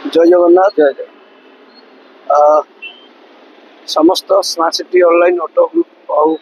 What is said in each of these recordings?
जय जगन्नाथ। जय जय समस्त smart city online auto group और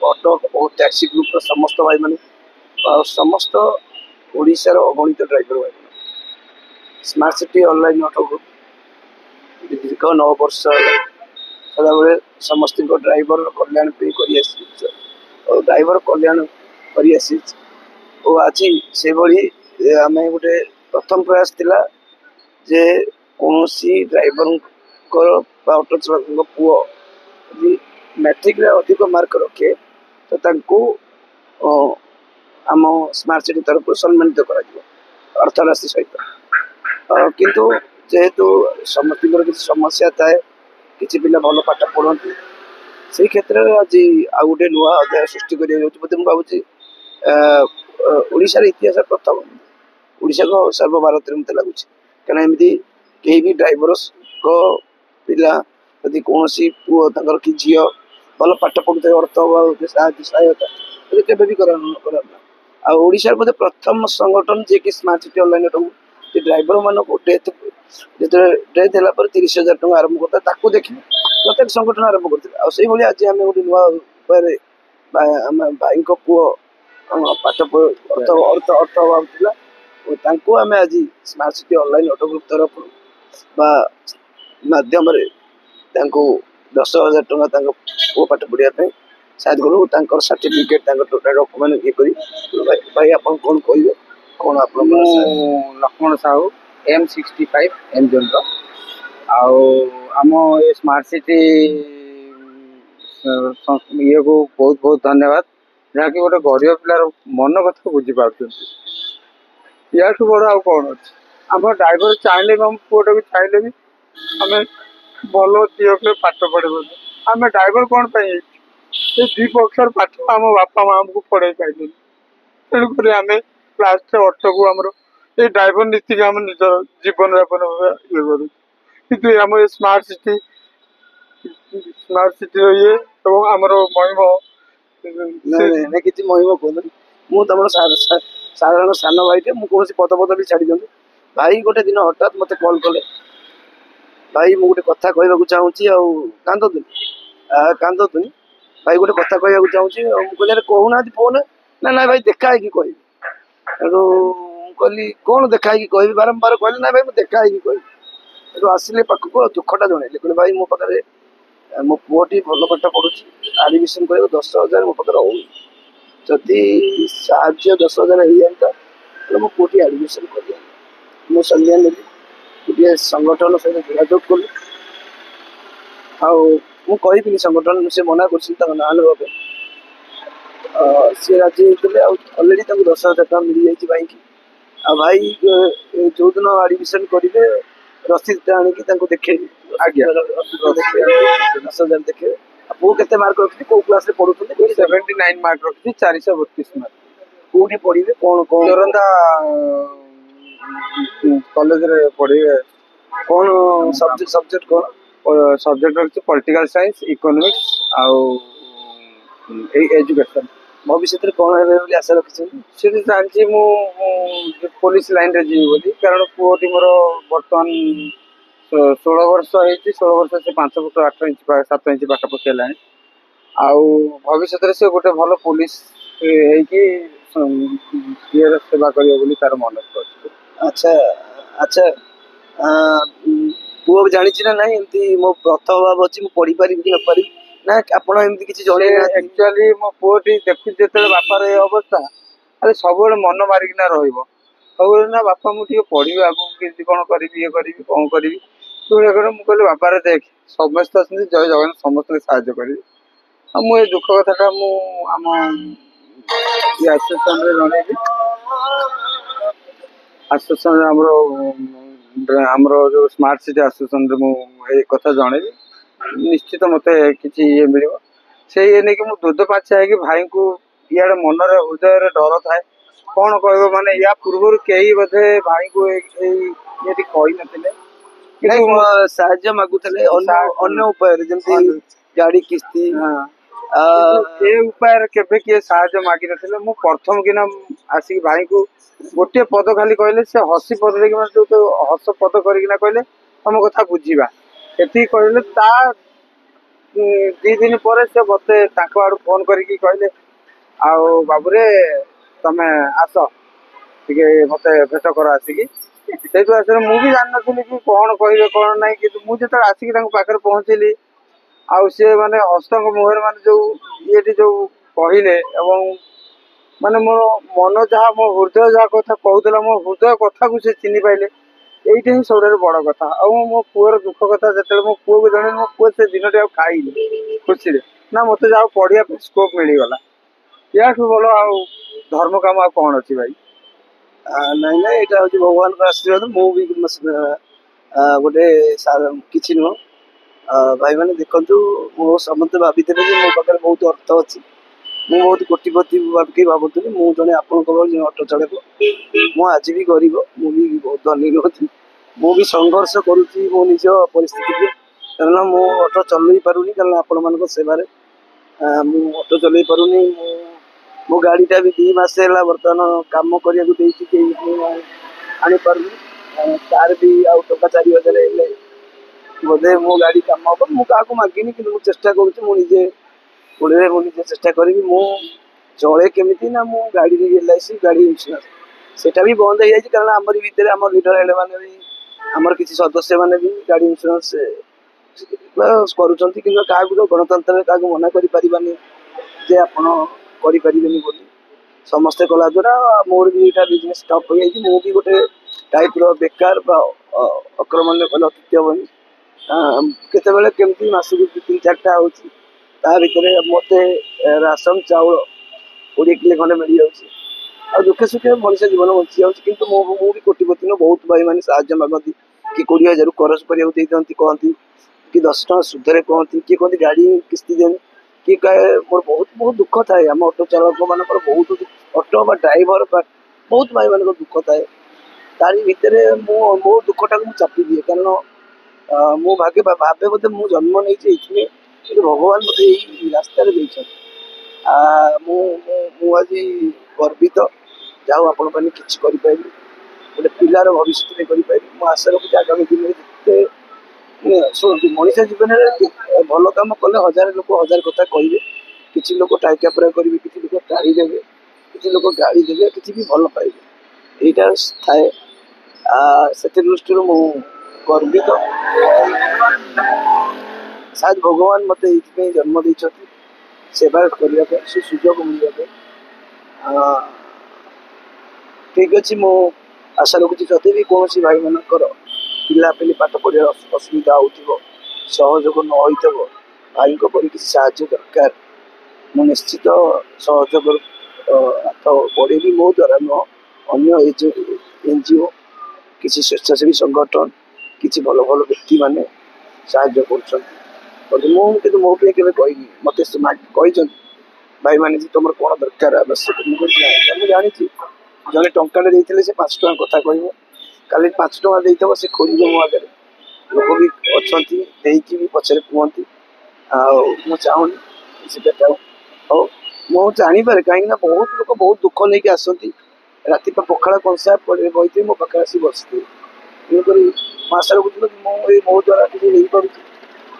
ऑटो और टैक्सी ग्रुप समस्त भाई मैंने समस्त ओडिशार अगणित ड्राइवर भाई smart city online auto group दीर्घ 9 वर्ष सदाबले समस्त ड्राइवर कल्याण और ड्राइवर कल्याण कर आज से आम गोटे प्रथम प्रयास थिला जे कौन ड्राइवर ऑटो चालक पुओ यदि मैट्रिक अधिक मार्क रखे तो तांको आम स्मार्ट सिटी तरफ सम्मानित कर अर्थराशि सहित किंतु जेहेतु समस्त किसी समस्या थाए किसी पिला भल पाठ पढ़ती से क्षेत्र में आज आ गए नुआ अध्याय सृष्टि कर भावी ओडिशार इतिहास प्रथम ओडिशा को सर्वभारत में मत लगुच क्या एमती कहीं भी ड्राइवर को पिला यदि कौन पुओ कि झील भल पाठ पढ़ुते अर्थ सहायता केवे भी करना ओडिशार बोधे प्रथम संगठन जे कि smart city online auto driver मान डेथ डेथ है 30,000 टका आरंभ करता देखिए प्रत्येक संगठन आरंभ करते आज आम गोटे नुआ उपाय भाई पुओ पाठ अर्थ अर्थ अर्थ अभाव था आम आज smart city online auto group तरफ माध्यम 10,000 टका पुओ पाठ पढ़ाई साथ करूँ सर्टिफिकेट टोटाल डॉक्यूमेंट ये भाई आप कौन कहे कौन आप Lakshman Sahu M65 M zone आम ये स्मार्ट सिटी ये को बहुत बहुत धन्यवाद जहाँकि गोटे गरीब पिलार मन कथा बुझी पार्टी या बड़ आ कौन अच्छे आम ड्राइवर चाहले भी आम पुओटा भी चाहले भी आम भल दिए पाठ पढ़े आम ड्राइवर कौन पाई दी पक्षर पाठ आम बापा माँ को पढ़े पाइल तेणुक आम लास्ट अर्थ को आम ये ड्राइवर नीति के आम निज जीवन यापन ये करूँ आम स्मार्ट सिटी ये आमर महिम किसी महिम कहते मुझे साधारण सान भाई मुझे पद पद भी छाड़ी दिखाँ भाई गोटे दिन हठात मत कॉल कले भाई मुझे गोटे कथा कहवाक चाहूँगी कांदतुनि भाई गोटे कथा कहवाक चाहूँगी मुझे कहूना फोन ना ना भाई देखा है कि कह कहली कौन देखा है कि कह बारंबार कहली ना भाई मुझे देखा है कि कह आसिले पाखक दुखटा जनइले कहले भाई मो पाखे मो पुओटी भल पाठ पढ़ुची आडमिशन कर 10,000 मो पाखे हो जदि साहय 10,000 हो जाता तो मो पुओटी आडमिशन कर मो संज्ञा नेली गोटे संगठन सहित जोगाजोग कली आनी संगठन से मना कर ना ना सी राजी होते अलरेडी 10,000 टका मिल जाए भाई की भाई जो दिन आडमिशन करेंगे रसीद आनिकी देखे 10,000 देखे पु के मार्क रखी कौ क्लास पढ़ुते 79 मार्क रखी 432 मार्क कौटी पढ़े कौन कौन जोरंदा कॉलेज रे पढ़े कौन सब्जेक्ट कौन सब्जेक्ट रखी पॉलिटिकल साइंस इकोनॉमिक्स आउ एजुकेशन भविष्य में कौन है आशा रखी जानची पुलिस लाइन रे जी बोली कारण पुओटी मोर बर्तमान 16 वर्ष होती 16 वर्ष से 5 फुट 8 इंच 7 इंच पाठ पकेला आउ भविष्य से गोटे भल पुलिस ये सेवा करियो तार मन अच्छा अच्छा पुओ जानी ना ना एमती मो अभाव अच्छी पढ़ी पारि न पारि ना आपण एमती किसी जणे एक्चुअली मो पुओटी देखु जेते बापार ए अवस्था अरे सब मन मारिकिना रहिबो सब ना बापा मुझे पढ़ी आगू कि कौन करी ये करी कौन करी मुझे कहले बापार देख समस्त जय जगन्नाथ समस्त साहाଯ୍य करी मुझे दुख कथा आम आसोसिएशन जनइली आसोसिएशन आमर जो स्मार्ट सिटी आसोसिएशन कथा जनइली निश्चित मत कि ये मिल से ये नहीं कि दूध पाचा है कि भाई को इे मन हृदय डर थाए कौन कह माने या पूर्व कई बोधे भाई को ये कही न साहाଯ୍य मागुले अन्य उपाय जमी गाड़ी किस्ती ये उपाय केवे किए साहाଯ୍य मागी न प्रथम किना ଆସିକି ଭାଇଙ୍କୁ ଗୋଟିଏ ପଦ ଖାଲି କହିଲେ, ସେ ହସି ପଦ ଦେଇକି ମାନେ ଯୋଉ ହସ ପଦ କରିକିନା କହିଲେ ତମ କଥା ବୁଝିବା, ଏତିକି କହିଲେ। ତା 2 ଦିନ ପରେ ସେ ମତେ ତାଙ୍କ ଆଡୁ ଫୋନ କରିକି କହିଲେ ଆଉ ବାବୁରେ ତମେ ଆସ ଟିକେ ମତେ ଭେଟ କର ଆସିକି। ସେଇଠୁ ଆସିଲେ ମୁଁ ବି ଜାଣିନଥିଲି କି କଣ କହିବେ କଣ ନାହିଁ, କିନ୍ତୁ ମୁଁ ଯେତେବେଳେ ଆସିକି ତାଙ୍କ ପାଖରେ ପହଞ୍ଚିଲି ଆଉ ସିଏ ମାନେ ହସ୍ତଙ୍କ ମୁହଁରେ ମାନେ ଯୋଉ ଇଏଟି ଯୋଉ କହିଲେ, ଏବଂ ମାନେ ମୋ ମନ ଯାହା, ମୋ ହୃଦୟ ଯାହା କଥା କହୁଥିଲା, ମୋ ହୃଦୟ କଥାକୁ ସେ ଚିହ୍ନି ପାଇଲେ। ଏଇଟା ହିଁ ସବୁଠାରୁ ବଡ କଥା। ଆଉ ମୋ ପୁଅର ଦୁଃଖ କଥା ଯେତେବେଳେ ମୋ ପୁଅକୁ ଜଣେଇଲି, ମୋ ପୁଅ ସେ ଦିନଟି ଆଉ ଖାଇନି ଖୁସିରେ, ନା ମତେ ଯାହା ପଢିବା ପାଇଁ ସ୍କୋପ ମିଳିଗଲା। ୟାଠୁ ଭଲ ଆଉ ଧର୍ମ କାମ ଆଉ କଣ ଅଛି ଭାଇ? ନାଇଁ ନାଇଁ, ଏଇଟା ହଉଛି ଭଗବାନଙ୍କ ଆଶୀର୍ବାଦ। ମୁଁ ବି ଗୋଟେ କିଛି ନୁହଁ। ଭାଇମାନେ ଦେଖନ୍ତୁ, ମୁଁ ସମସ୍ତେ ଭାବିଥିଲେ ଯେ ମୋ ପାଖରେ ବହୁତ ଅର୍ଥ ଅଛି, ମୁଁ ବହୁତ କୋଟିପତି ଭାବିକି ଭାବୁଥିଲି। ମୁଁ ଜଣେ ଆପଣଙ୍କ ଭଳି ଜଣେ ଅଟୋ ଚାଳକ। ମୁଁ ଆଜି ବି ଗରିବ, ମୁଁ ବି ବହୁତ ଧନୀ ନୁହଁନ୍ତି। ମୁଁ ବି ସଂଘର୍ଷ କରୁଛି ମୋ ନିଜ ପରିସ୍ଥିତିକୁ, କାରଣ ମୁଁ ଅଟୋ ଚଲେଇ ପାରୁନି, କାରଣ ଆପଣମାନଙ୍କ ସେବାରେ ମୁଁ ଅଟୋ ଚଲେଇ ପାରୁନି। ମୋ ଗାଡ଼ିଟା ବି 2 ମାସ ହେଲା ବର୍ତ୍ତମାନ କାମ କରିବାକୁ ଦେଇଛି, କେହି ଆଣିପାରୁନି। ତାର ବି ଆଉ ଟଙ୍କା 4,000 ହେଲେ ବୋଧେ ମୋ ଗାଡ଼ି କାମ ହବ। ମୁଁ କାହାକୁ ମାଗିନି, କିନ୍ତୁ ମୁଁ ଚେଷ୍ଟା କରୁଛି, ମୁଁ ନିଜେ ଗୋଡ଼ରେ ମୁଁ ନିଜେ ଚେଷ୍ଟା କରିବି। ମୁଁ ଚଳେ କେମିତି ନା, ମୁଁ ଗାଡ଼ିରେ LIC ଗାଡ଼ି ଇନ୍ସୁରାନ୍ସ ସେଟା ବି ବନ୍ଦ ହେଇଯାଇଛି, କାରଣ ଆମରି ଭିତରେ ଆମ ଲିଡର ହେଲେ ମାନେ ବି ଆମର କିଛି ସଦସ୍ୟ ମାନେ ବି ଗାଡ଼ି ଇନ୍ସୁରାନ୍ସ କରୁଛନ୍ତି। କିନ୍ତୁ କାହାକୁ ତ ଗଣତନ୍ତ୍ରରେ କାହାକୁ ମନା କରିପାରିବାନି ଯେ ଆପଣ କରିପାରିବେନି ବୋଲି। ସମସ୍ତେ କଲା ଦ୍ୱାରା ମୋର ବି ଏଇଟା ବିଜନେସ୍ ଷ୍ଟପ୍ ହେଇଯାଇଛି। ମୁଁ ବି ଗୋଟେ ଟାଇପ୍ର ବେକାର ବା ଅକ୍ରମଣ୍ୟ କଲେ ଅତ୍ୟୁକ୍ତି ହେବନି। କେତେବେଳେ କେମିତି ମାସକୁ 3-4ଟା ହେଉଛି, ତା ଭିତରେ ମୋତେ ରାସନ ଚାଉଳ 20 କିଲୋ ଖଣ୍ଡେ ମିଳିଯାଉଛି। ଆଉ ଦୁଃଖେ ସୁଖେ ମଣିଷ ଜୀବନ ବଞ୍ଚି ଯାଉଛି। କିନ୍ତୁ ମୁଁ ବି କୋଟିପତି ନୁହଁ। ବହୁତ ଭାଇମାନେ ସାହାଯ୍ୟ ମାଗନ୍ତି, କି 20,000 କରଜ କରିବାକୁ ଦେଇ ଦିଅନ୍ତି, କହନ୍ତି କି 10 ଟଙ୍କା ସୁଧରେ କହନ୍ତି, କିଏ କହନ୍ତି ଗାଡ଼ି କିସ୍ତି ଦେନି, କିଏ କହେ। ମୋର ବହୁତ ବହୁତ ଦୁଃଖ ଥାଏ। ଆମ ଅଟୋ ଚାଳକ ମାନଙ୍କର ବହୁତ, ଅଟୋ ବା ଡ୍ରାଇଭର ବହୁତ ଭାଇମାନଙ୍କର ଦୁଃଖ ଥାଏ। ତାରି ଭିତରେ ମୋ ଦୁଃଖଟାକୁ ମୁଁ ଚାପି ଦିଏ, କାରଣ ମୁଁ ଭାବେ ବୋଧେ ମୁଁ ଜନ୍ମ ନେଇଛି ଏଇଥିପାଇଁ, କିନ୍ତୁ ଭଗବାନ ମୋତେ ଏଇ ରାସ୍ତାରେ ଦେଇଛନ୍ତି। ମୁଁ ମୁଁ ମୁଁ ଆଜି ଗର୍ବିତ, ଯାହା ହଉ ଆପଣଙ୍କ ପାଇଁ କିଛି କରିପାରିଲି, ଗୋଟେ ପିଲାର ଭବିଷ୍ୟତରେ କରିପାରିଲି। ମୁଁ ଆଶା ରଖୁଛି ଆଗାମୀ ଦିନରେ ଯେତେ ଶୁଣନ୍ତୁ, ମଣିଷ ଜୀବନରେ ଭଲ କାମ କଲେ 1000 ଲୋକ 1000 କଥା କହିବେ। କିଛି ଲୋକ ଟାଇକା ପୁରା କରିବେ, କିଛି ଲୋକ ଟାଳି ଦେବେ, କିଛି ଲୋକ ଗାଳି ଦେବେ, କିଛି ବି ଭଲ ପାଇବେ। ଏଇଟା ଥାଏ। ସେଥି ଦୃଷ୍ଟିରୁ ମୁଁ ଗର୍ବିତ। ସାୟଦ ଭଗବାନ ମୋତେ ଏଇଥିପାଇଁ ଜନ୍ମ ଦେଇଛନ୍ତି, ସେବା କରିବା ପାଇଁ, ସେ ସୁଯୋଗ ମିଳିବା ପାଇଁ। ଠିକ୍ ଅଛି, ମୁଁ ଆଶା ରଖୁଛି ଯଦି ବି କୌଣସି ଭାଇମାନଙ୍କର ପିଲାପିଲି ପାଠ ପଢ଼ିବାର ଅସୁବିଧା ହେଉଥିବ, ସହଯୋଗ ନ ହୋଇଥିବ, ଭାଇଙ୍କ ପରି କିଛି ସାହାଯ୍ୟ ଦରକାର, ମୁଁ ନିଶ୍ଚିତ ସହଯୋଗ ହାତ ବଢ଼େଇବି। ମୋ ଦ୍ୱାରା ନୁହଁ, ଅନ୍ୟ NGO, କିଛି ସ୍ୱେଚ୍ଛାସେବୀ ସଂଗଠନ, କିଛି ଭଲ ଭଲ ବ୍ୟକ୍ତିମାନେ ସାହାଯ୍ୟ କରୁଛନ୍ତି। କିନ୍ତୁ ମୋ ପାଇଁ କେବେ କହିନି। ମୋତେ କହିଛନ୍ତି ଭାଇମାନେ ଯେ ତୁମର କ'ଣ ଦରକାର ଆବଶ୍ୟକ, ମୁଁ ଜାଣିଛି ଜଣେ ଟଙ୍କାଟେ ଦେଇଥିଲେ ସେ 5 ଟଙ୍କା କଥା କହିବ, କାଲି 5 ଟଙ୍କା ଦେଇଥିବ ସେ ଖୋଜିବ ମୋ ଆଗରେ। ଲୋକ ବି ଅଛନ୍ତି ଦେଇକି ବି ପଛରେ କୁହନ୍ତି। ଆଉ ମୁଁ ଚାହୁଁନି ସେଟା ଯାଉ। ହଉ, ମୁଁ ଜାଣିପାରେ, କାହିଁକି ନା ବହୁତ ଲୋକ ବହୁତ ଦୁଃଖ ନେଇକି ଆସନ୍ତି। ରାତି ପଖାଳ କଂସା ବଇଥିବେ, ମୋ ପାଖରେ ଆସି ବସିଥିବେ। ତେଣୁକରି ମୁଁ ଆଶା ରଖୁଛି ମୁଁ ମୋ ଦ୍ୱାରା କିଛି ହେଇପାରୁଛି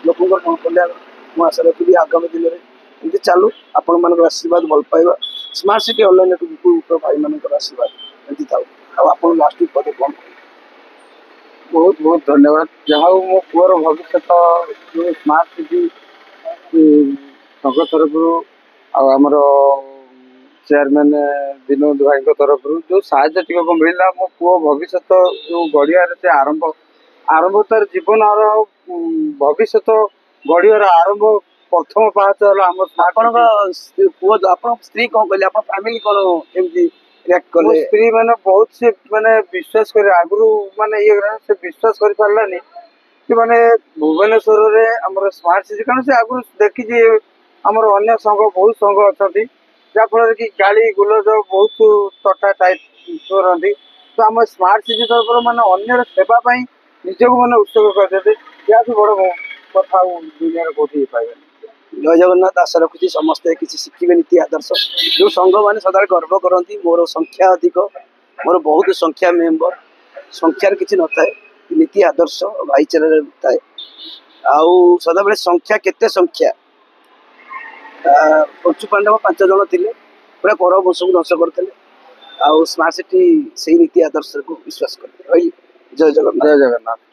ଲୋକଙ୍କର କ'ଣ କଲ୍ୟାଣ। ମୁଁ ଆଶା ରଖିବି ଆଗାମୀ ଦିନରେ ଏମିତି ଚାଲୁ। ଆପଣମାନଙ୍କର ଆଶୀର୍ବାଦ, ଭଲ ପାଇବା, ସ୍ମାର୍ଟ ସିଟି ଅନଲାଇନ୍ ନେଟୱାର୍କ ଭାଇମାନଙ୍କର ଆଶୀର୍ବାଦ ଏମିତି ଥାଉ। ଆଉ ଆପଣ ଲାଷ୍ଟ ପଦେ କ'ଣ? ବହୁତ ବହୁତ ଧନ୍ୟବାଦ। ଯାହା ହଉ ମୋ ପୁଅର ଭବିଷ୍ୟତ ଯୋଉ ସ୍ମାର୍ଟ ସିଟି ସଂଘ ତରଫରୁ ଆଉ ଆମର ଚେୟାରମ୍ୟାନ ବିନୋଦ ଭାଇଙ୍କ ତରଫରୁ ଯୋଉ ସାହାଯ୍ୟ ଟିକକ ମିଳିଲା, ମୋ ପୁଅ ଭବିଷ୍ୟତ ଯୋଉ ଗଢ଼ିବାରେ ସେ ଆରମ୍ଭ ତାର ଜୀବନର ଭବିଷ୍ୟତ ଗଢ଼ିବାର ଆରମ୍ଭ ପ୍ରଥମ ପାହାଚ ହେଲା ଆମ ଆପଣଙ୍କ ପୁଅ, ଆପଣଙ୍କ ସ୍ତ୍ରୀ କ'ଣ କହିଲେ? ଆପଣ ଫ୍ୟାମିଲି କ'ଣ କେମିତି ରିଆକ୍ଟ ମୋ କଲେ? ସ୍ତ୍ରୀ ମାନେ ବହୁତ ସେ ମାନେ ବିଶ୍ୱାସ କରି ଆଗରୁ ମାନେ ଇଏ ସେ ବିଶ୍ୱାସ କରିପାରିଲାନି କି ମାନେ ଭୁବନେଶ୍ୱରରେ ଆମର ସ୍ମାର୍ଟ ସିଟି, କାରଣ ସେ ଆଗରୁ ଦେଖିଛି ଆମର ଅନ୍ୟ ସଂଘ, ବହୁତ ସଂଘ ଅଛନ୍ତି, ଯାହାଫଳରେ କି ଗାଳି ଗୁଲଜ ବହୁତ ତଟା ଟାଇପ୍ କରନ୍ତି। ତ ଆମ ସ୍ମାର୍ଟ ସିଟି ତରଫରୁ ମାନେ ଅନ୍ୟର ସେବା ପାଇଁ ନିଜକୁ ମାନେ ଉତ୍ସର୍ଗ କରିଦିଅନ୍ତି। ଏହାଠୁ ବଡ଼ କଥା ଆଉ ଦୁନିଆରେ କୋଉଠି ହେଇପାରିବନି। जय जगन्नाथ आशा रखुची समस्ते किसी शिखिबे नीति आदर्श जो संघ मैंने सदा गर्व करती मोर संख्या अधिक मोर बहुत संख्या मेंबर संख्यार किसी न थाए नीति आदर्श भाईचारा थाए आउ सदा बेले संख्या केते संख्या पंचु पांडव 5 जन थिले पूरा कौरव वंश को ध्वंस करते आउ स्मार्ट सिटी से नीति आदर्श को विश्वास करते जय जगन्नाथ। जय जगन्नाथ।